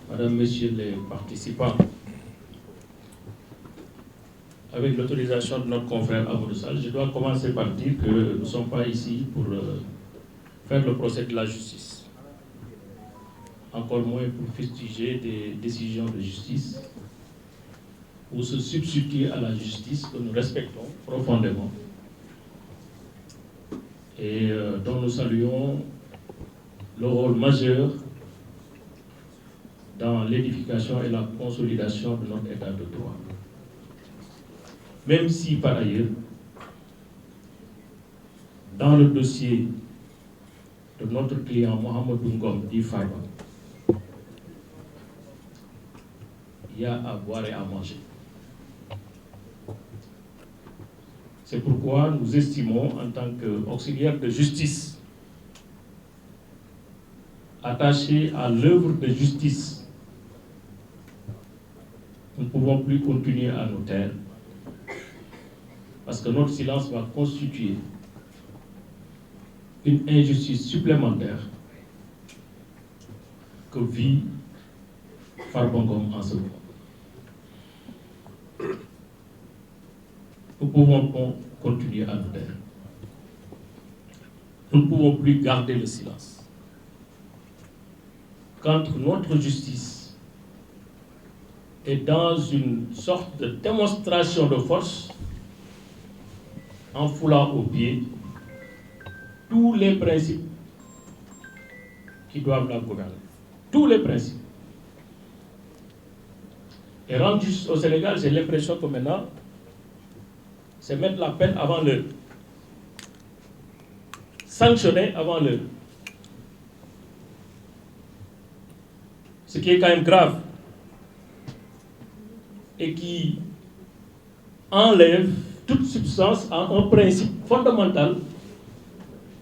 Madame, Messieurs les participants, avec l'autorisation de notre confrère Amadou Sall, je dois commencer par dire que nous ne sommes pas ici pour faire le procès de la justice, encore moins pour fustiger des décisions de justice ou se substituer à la justice que nous respectons profondément et dont nous saluons le rôle majeur dans l'édification et la consolidation de notre état de droit. Même si par ailleurs, dans le dossier de notre client Mohamedou Ngom dit Farba, il y a à boire et à manger. C'est pourquoi nous estimons, en tant qu'auxiliaires de justice, attachés à l'œuvre de justice, nous ne pouvons plus continuer à nous taire, parce que notre silence va constituer une injustice supplémentaire que vit Farba Ngom en ce moment. Nous ne pouvons pas continuer à nous taire. Nous ne pouvons plus garder le silence. Quand notre justice est dans une sorte de démonstration de force, en foulant au pied tous les principes qui doivent la gouverner. Tous les principes. Et rendre justice au Sénégal, j'ai l'impression que maintenant, c'est mettre la peine avant l'heure. Sanctionner avant l'heure. Ce qui est quand même grave et qui enlève toute substance à un principe fondamental,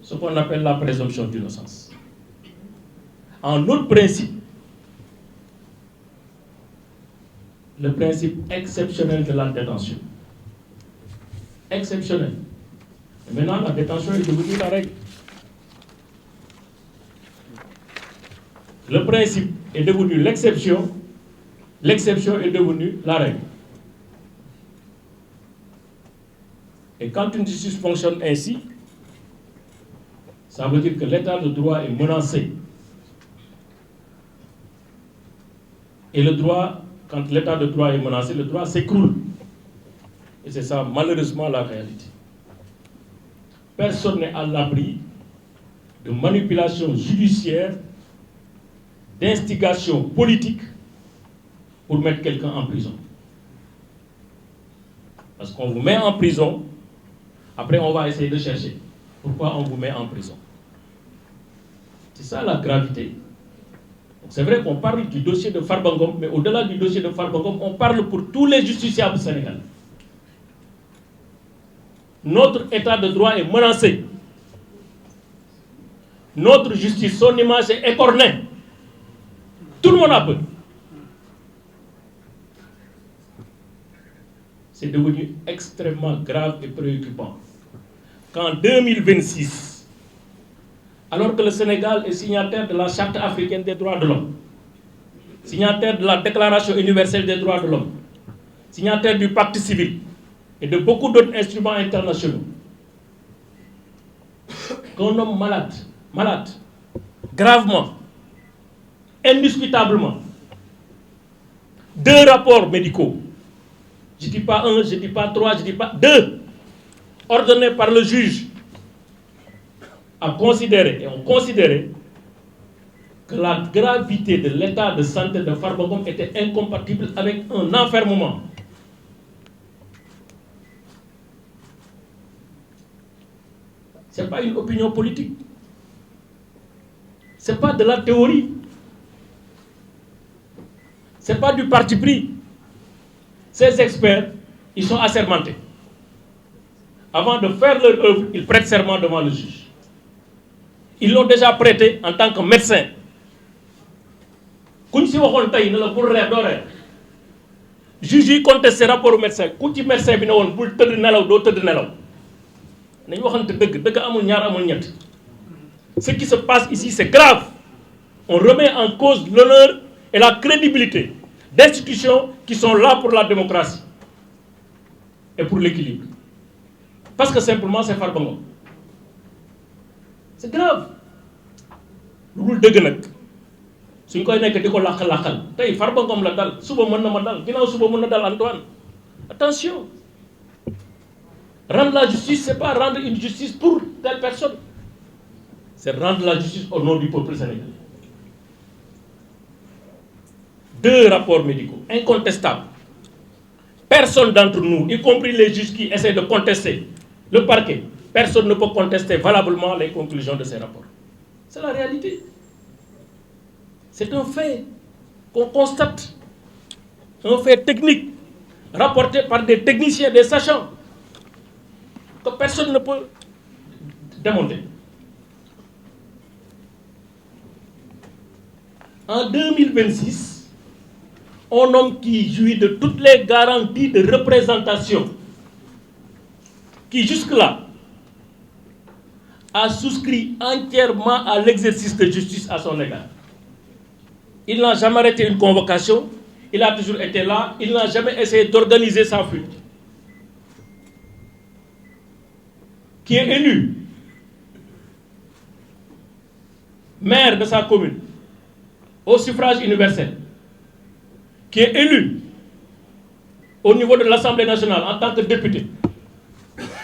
ce qu'on appelle la présomption d'innocence. Un autre principe, le principe exceptionnel de la détention. Exceptionnel. Et maintenant, la détention est devenue la règle. Le principe est devenu l'exception est devenue la règle. Et quand une justice fonctionne ainsi, ça veut dire que l'état de droit est menacé. Et le droit, quand l'état de droit est menacé, le droit s'écroule. Et c'est ça, malheureusement, la réalité. Personne n'est à l'abri de manipulation judiciaire, d'instigation politique pour mettre quelqu'un en prison. Parce qu'on vous met en prison, après on va essayer de chercher pourquoi on vous met en prison. C'est ça la gravité. C'est vrai qu'on parle du dossier de Farba Ngom, mais au-delà du dossier de Farba Ngom, on parle pour tous les justiciables sénégalais. Notre état de droit est menacé. Notre justice, son image est écornée. Tout le monde a peur. C'est devenu extrêmement grave et préoccupant qu'en 2026, alors que le Sénégal est signataire de la Charte africaine des droits de l'homme, signataire de la Déclaration universelle des droits de l'homme, signataire du Pacte civil et de beaucoup d'autres instruments internationaux, qu'un homme malade, gravement, indiscutablement, 2 rapports médicaux, je ne dis pas 1, je ne dis pas 3, je ne dis pas 2, ordonnés par le juge, a considéré, et ont considéré que la gravité de l'état de santé de Farba Ngom était incompatible avec un enfermement. Ce n'est pas une opinion politique. Ce n'est pas de la théorie. Ce n'est pas du parti pris. Ces experts, ils sont assermentés. Avant de faire leur œuvre, ils prêtent serment devant le juge. Ils l'ont déjà prêté en tant que médecin. Quand si on tay ne la pour rêve d'horaire. Juge yi contesté rapport au médecin. Ku ci médecin bi ne won bul teud nelaw do teud nelaw. Nañ waxante deug amul ñaar amul ñett. Ce qui se passe ici c'est grave. On remet en cause l'honneur et la crédibilité d'institutions qui sont là pour la démocratie et pour l'équilibre. Parce que simplement c'est Farba Ngom. C'est grave. Lu dul dëgg nag suñ koy nekk di ko làq-làqal tey Farba Ngom la dal suba mën na ma dal ginnaaw suba mën na dal Antoine. Attention. Rendre la justice, c'est pas rendre une justice pour telle personne. C'est rendre la justice au nom du peuple sénégalais. 2 rapports médicaux incontestables. Personne d'entre nous, y compris les juges qui essaient de contester le parquet, personne ne peut contester valablement les conclusions de ces rapports. C'est la réalité. C'est un fait qu'on constate. Un fait technique, rapporté par des techniciens, des sachants, que personne ne peut démonter. En 2026, un homme qui jouit de toutes les garanties de représentation, qui jusque-là a souscrit entièrement à l'exercice de justice à son égard. Il n'a jamais arrêté une convocation, il a toujours été là, il n'a jamais essayé d'organiser sa fuite. Qui est élu maire de sa commune au suffrage universel, qui est élu au niveau de l'Assemblée nationale en tant que député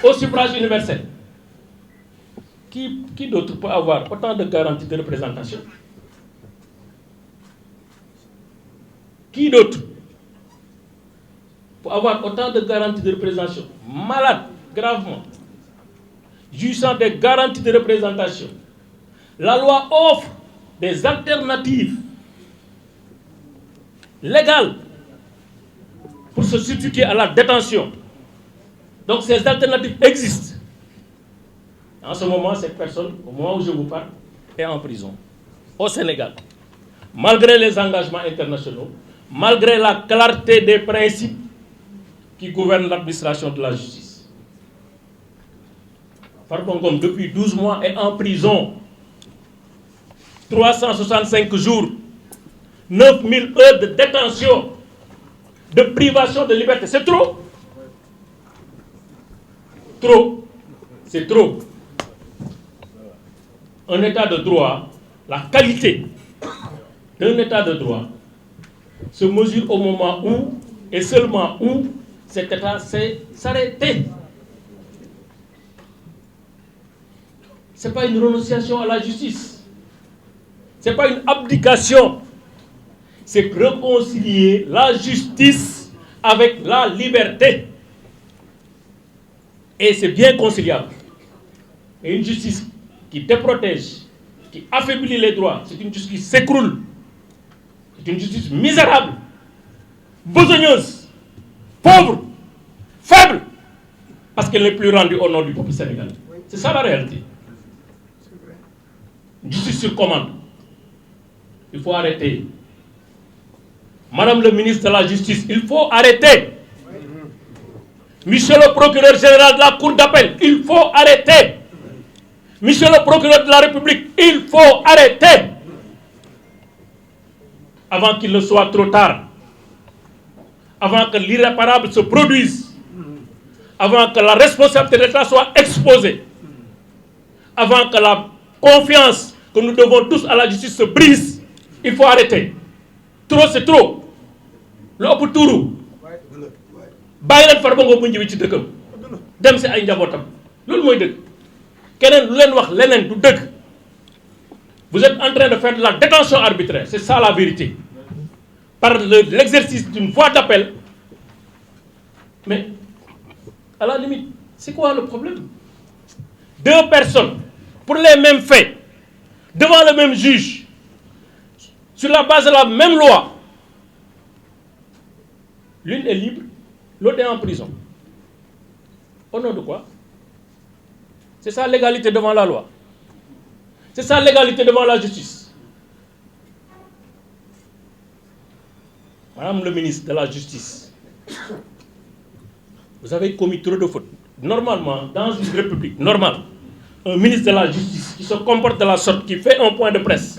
au suffrage universel, qui d'autre peut avoir autant de garanties de représentation? Qui d'autre peut avoir autant de garanties de représentation? Malade, gravement, jouissant des garanties de représentation. La loi offre des alternatives légales pour se substituer à la détention. Donc ces alternatives existent. En ce moment, cette personne, au moment où je vous parle, est en prison, au Sénégal. Malgré les engagements internationaux, malgré la clarté des principes qui gouvernent l'administration de la justice. Farba Ngom, depuis 12 mois, est en prison. 365 jours, 9000 heures de détention, de privation de liberté. C'est trop. Trop. C'est trop. Un état de droit, la qualité d'un état de droit se mesure au moment où, et seulement où, cet état s'est arrêté. Ce n'est pas une renonciation à la justice. Ce n'est pas une abdication. C'est réconcilier la justice avec la liberté. Et c'est bien conciliable. Et une justice qui déprotège, qui affaiblit les droits, c'est une justice qui s'écroule. C'est une justice misérable, besogneuse, pauvre, faible, parce qu'elle n'est plus rendue au nom du peuple sénégalais. C'est ça la réalité. Une justice sur commande. Il faut arrêter. Madame le ministre de la Justice, il faut arrêter. Monsieur le procureur général de la Cour d'appel, il faut arrêter. Monsieur le procureur de la République, il faut arrêter. Avant qu'il ne soit trop tard. Avant que l'irréparable se produise. Avant que la responsabilité de l'État soit exposée. Avant que la confiance que nous devons tous à la justice se brise. Il faut arrêter. Trop, c'est trop. Le ëpp tuuru. Bàyyi leen Farba Ngom mu ñëw ci dëkkam. Dem si ay njabootam. Loolu mooy dëgg. Keneen lu leen wax leneen du dëgg. Vous êtes en train de faire de la détention arbitraire. C'est ça la vérité. Par l'exercice d'une voie d'appel. Mais, à la limite, c'est quoi le problème? 2 personnes, pour les mêmes faits, devant le même juge, sur la base de la même loi. L'une est libre, l'autre est en prison. Au nom de quoi? C'est ça l'égalité devant la loi. C'est ça l'égalité devant la justice. Madame le ministre de la Justice, vous avez commis trop de fautes. Normalement, dans une république normale, un ministre de la Justice qui se comporte de la sorte, qui fait un point de presse,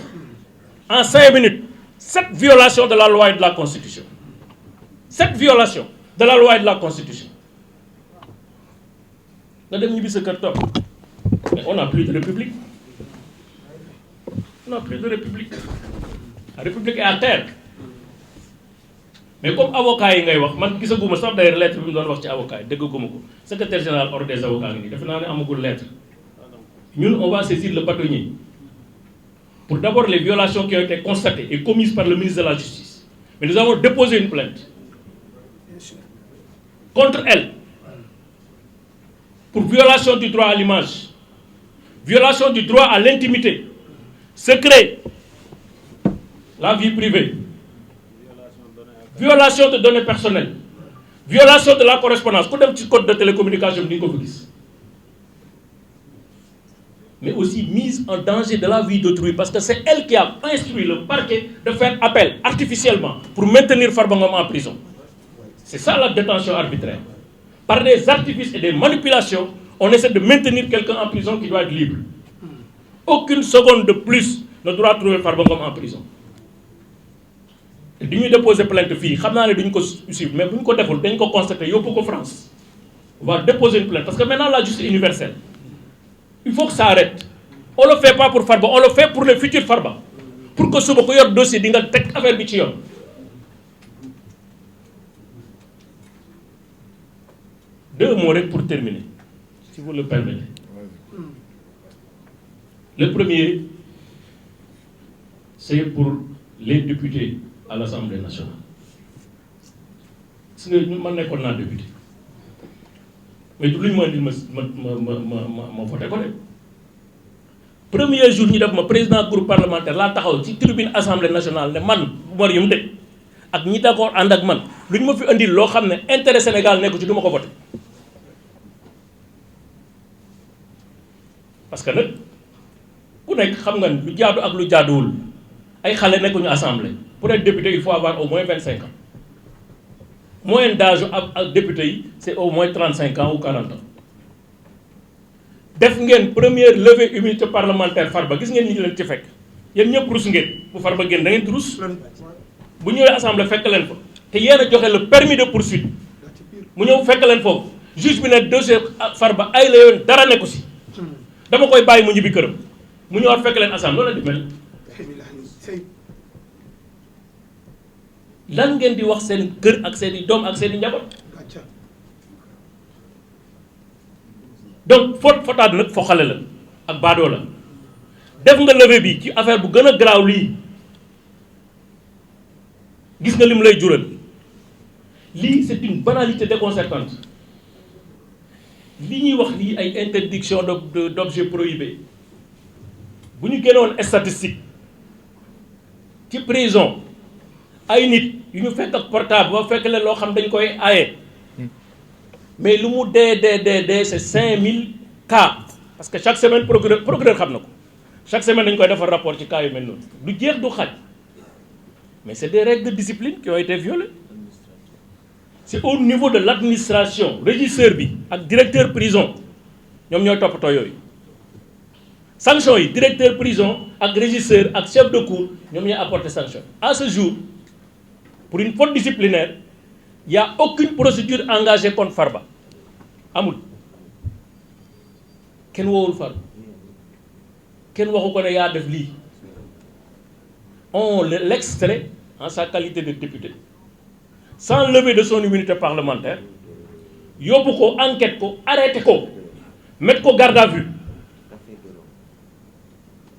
en 5 minutes, cette violation de la loi et de la Constitution. Cette violation de la loi et de la Constitution. Mais on n'a plus de république. On n'a plus de république. La république est à terre. Mais comme avocat yi ngay wax man gisaguma sax d'ailleurs lettre bi mu doon wax ci avocat yi dégguma ko secrétaire général ordre des avocats ngi nii defe naa ne amagul lettre ñun on va saisir le bâtonnier pour d'abord les violations qui ont été constatées et commises par le ministre de la Justice. Mais nous avons déposé une plainte contre elle pour violation du droit à l'image, violation du droit à l'intimité, secret, la vie privée, violation de données personnelles, violation de la correspondance, code de télécommunication, mais aussi mise en danger de la vie d'autrui, parce que c'est elle qui a instruit le parquet de faire appel artificiellement pour maintenir Farba Ngom en prison. C'est ça la détention arbitraire. Par des artifices et des manipulations, on essaie de maintenir quelqu'un en prison qui doit être libre. Aucune seconde de plus ne doit trouver Farba Ngom en prison. Nous déposer plainte fille, je sais que suivre, mais si nous avons constaté, il faut France. On va déposer une plainte. Parce que maintenant, la justice est universelle. Il faut que ça arrête. On ne le fait pas pour Farba, on le fait pour le futur Farba. Pour que ce soit un dossier, il y a une affaire qui est. Deux mots pour terminer, si vous le permettez. Le premier, c'est pour les députés à l'Assemblée nationale. Je suis un député. Mais tout le monde m'a voté. Premier jour, nous avons président du groupe parlementaire, là, ci tribune Assemblée nationale, man, Mariam de, ak ñi d'accord and ak man, luñ ma fi andil lo xamné intérêt Sénégal nekku ci duma ko voter. Parce que nak ku nek xam nga lu jaadu ak lu jaaduwul ay xalé nekkuñu assemblée. Pour être député, il faut avoir au moins 25 ans. Moyenne d'âge à député, c'est au moins 35 ans ou 40 ans. Def ngeen première levée immunité parlementaire Farba gis ngeen ñi leen ci fekk yeen ñepp rus ngeen bu Farba ngeen da ngeen rus bu ñëwee assemblée fekk leen fa te yéen a joxe le permis de poursuite mu ñëw fekk leen foofu juge bi ne dossier Farba ay la yoon dara nekku si dama koy bàyyi mu ñibbi këram mu ñëwaat fekk leen assemblée loolu la di mel lan ngeen di wax seen kër ak seen i doom ak seen i njaboot donc fotaat nag fo xale la ak baadoo la def nga levée bi ci affaire bu gën a garaaw lii gis nga lim lay jural lii c'est une banalité déconcertante li ñuy wax lii ay interdiction d'objets prohibés bu ñu génnoon statistique ci prison ay nit yu ñu fekk ak portable ba fekk leen loo xam dañ koy aaye mais lu mu dee c'est 5000 cas parce que chaque semaine procureur xam na ko chaque semaine dañ koy defar rapport ci cas yu mel noonu du jeex du xaj mais c'est des règles de discipline qui ont été violées c'est au niveau de l'administration régisseur bi ak directeur prison ñoom ñooy toppatoo yooyu sanction yi directeur prison ak régisseur ak chef de cour ñoom ñooy apporter sanction à ce jour pour une faute disciplinaire il y a aucune procédure engagée contre Farba amul kenn woowul Farba kenn waxu ko ne yaa def lii on l'extrait en sa qualité de député sans lever de son immunité parlementaire yóbbu ko enquête ko arrêté ko mettre ko garde à vue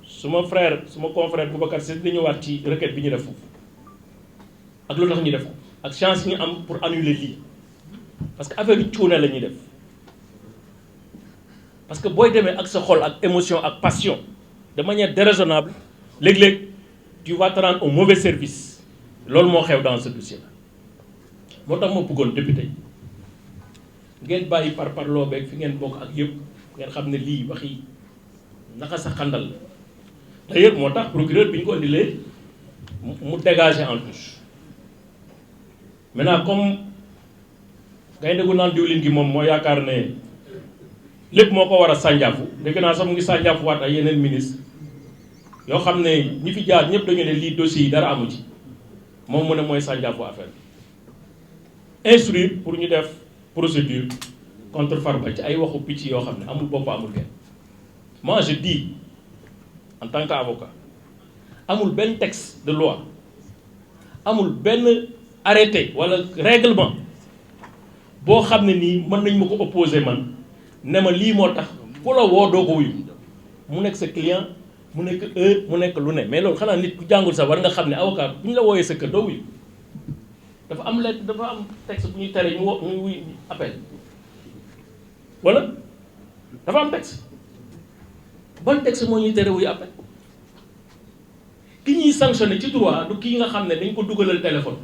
suma frère suma confrère Boubacar Sèye di ñëwaat ci requête bi ñu def foofu ak lu tax ñu def ko ak chance ñu am pour annuler lii parce que affaire bi cuune la ñuy def parce que booy demee ak sa xol ak émotion ak passion de manière déraisonnable léeg-léeg tu vas te rendre un mauvais service loolu moo xew dans ce dossier là moo tax ma bëggoon député ngeen bàyyi par loo beeg fi ngeen bokk ak yëpp ngeen xam ne lii waxi naka sa xandal la d'ailleurs moo tax procureur bi ñu ko indilee mu dégager en touche maintenant comme gaynde gu naan diwlin gi moom moo yaakaar ne lépp moo ko war a sànjaafu dégg naa sax mu ngi sànjaafu waat ay yeneen ministre yoo xam ne ñi fi jaar ñëpp dañu ne lii dossier yi dara amu ci moom mu ne mooy sànjaafu affaire bi instruire pour ñu def procédure contre Farba ci ay waxu picc yoo xam ne amul bopp amul genn. Moi je dis en tant qu'avocat amul benn texte de loi amul benn arrêté wala règlement boo xam ne nii mën nañ ma ko opposer man ne ma lii moo tax ku la woo doo ko wuyu mu nekk sa client mu nekk heure mu nekk lu ne. Mais loolu xanaa nit ku jàngul sax war nga xam ne avocat bu ñu la wooyee sa kër doo wuyu dafa am lettre dafa am texte bu ñuy tere ñu wuyu appel wala dafa am texte ban texte moo ñuy tere wuyu appel. ki ñuy sanctionné ci droit du kii nga xam ne dañ ko dugalal téléphone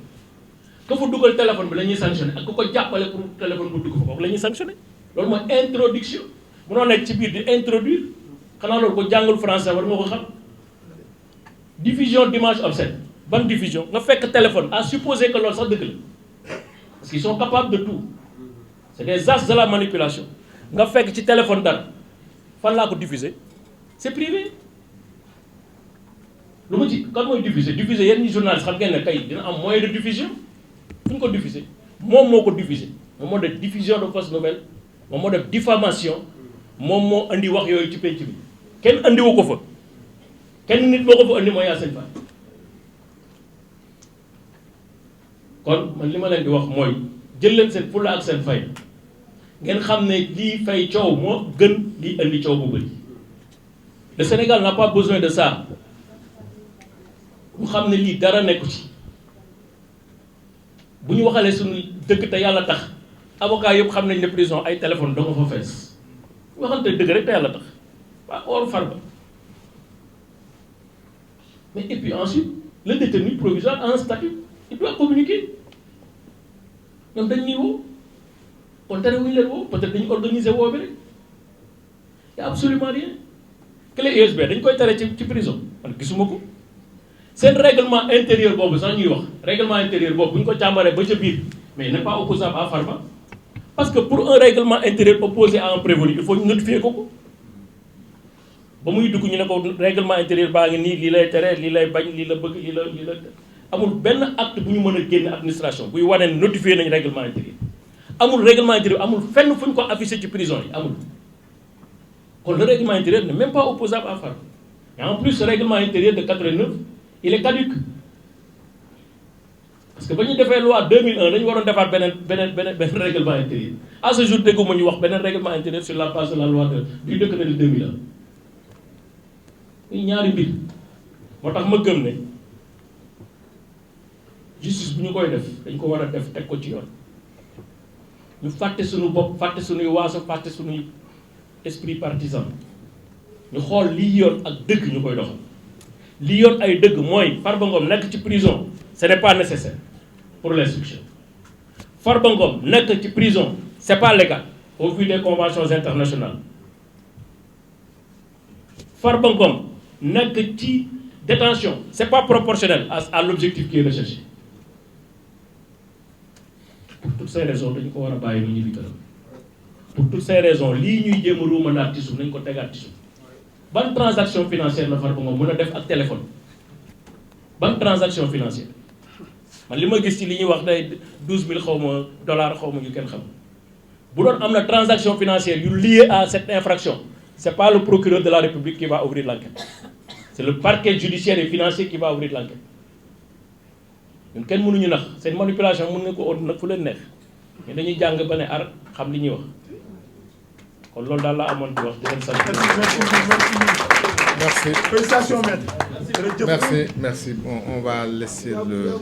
ka fa dugal téléphone bi la ñuy sanctionné ak ku ko jàppale pour téléphone bu dugg fa foofu la ñuy sanctionné. loolu mooy introduction munoo nekk ci biir di introduire xanaa loolu ko jàngul français war nga ko xam. diffusion d'image obscène ban diffusion nga fekk téléphone à supposer que loolu sax dëgg la parce qu'ils sont capables de tout c'est des as de la manipulation nga fekk ci téléphone dara fan laa ko diffuser c'est privé. lu ma ci kan mooy diffuser yenn ñi journaliste xam ngeen ne kay dina am moyen de diffusion fu ñu ko diffuser moom moo ko diffuser moom moo def diffusion de fausses nouvelles moom moo def diffamation moom moo andi wax yooyu ci penc bi kenn andiwu ko fa kenn nit moo ko fa andi mooy Yacine Fall. kon man li ma leen di wax mooy jël leen seen fulla ak seen fay ngeen xam ne lii fay coow moo gën lii andi coow bu bëri. Le Sénégal n'a pas besoin de ça. Vous savez que lii dara nekku ci bu ñu waxalee suñu dëgg te yàlla tax avocat yëpp xam nañ ne prison ay téléphone da nga fa fees waxante dëgg rek te yàlla tax waa or Farba. Mais et puis ensuite le détenu provisoire a un statut il doit communiquer ñoom dañ ñuy woo kon tere wuñu leen woo peut-être dañu organiser woo bi rek y a absolument rien. Clé USB dañ koy tere ci prison man gisuma ko. C'est le règlement intérieur boobu sax ñuy wax règlement intérieur boobu bu ñu ko càmbaree ba ca biir mais il n'est pas opposable à Farba parce que pour un règlement intérieur opposé à un prévenu il faut ñu notifier ko ba muy dugg ñu ne ko règlement intérieur baa ngi nii lii lay tere lii lay bañ lii la bëgg lii la amul benn acte bu ñu mën a génn administration buy wane notifier nañ règlement intérieur amul règlement intérieur amul fenn fu ñu ko affiché ci prison yi amul kon le règlement intérieur n'est même pas opposable à Farba et en plus ce règlement intérieur de 89 il est caduc parce que ba ñu defee loi 2001 dañu waroon defaat beneen règlement intérieur à ce jour dégguma ñu wax beneen règlement intérieur sur la base de la loi du décret de 2001 muy ñaari mbir moo tax ma gëm ne justice bu ñu koy def dañ ko war a def teg ko ci yoon ñu fàtte suñu bopp fàtte suñuy waaso fàtte suñuy esprit partisan ñu xool lii yoon ak dëgg ñu koy doxal li yoon ay dëgg mooy Farba Ngom nekk ci prison ce n'est pas nécessaire pour l'instruction Farba Ngom nekk ci prison c'est pas légal au vu des conventions internationales Farba Ngom nekk ci détention c'est pas proportionnel à l'objectif qui est recherché pour toutes ces raisons dañu ko war a bàyyi lu ñu fi këram pour toutes ces raisons lii ñuy jéem a ruuma naat ci suuf nañ ko tegaat ci suuf ban transaction financière la Farba Ngom mën a def ak téléphone ban transaction financière man li ma gis ci li ñuy wax day 12000 xaw ma dollars xaw ma yu kenn xam bu doon am na transaction financière yu liée à cette infraction c'est pas le procureur de la République qui va ouvrir l'enquête c'est le parquet judiciaire et financier qui va ouvrir l'enquête ñun kenn mënuñu nax seen manipulation mën nga ko oot nag fu leen neex mais dañuy jàng ba ne ar xam li ñuy wax kon loolu daal laa amoon di wax di leen sant. Merci. Félicitations, maître. Merci. Bon, on va laisser le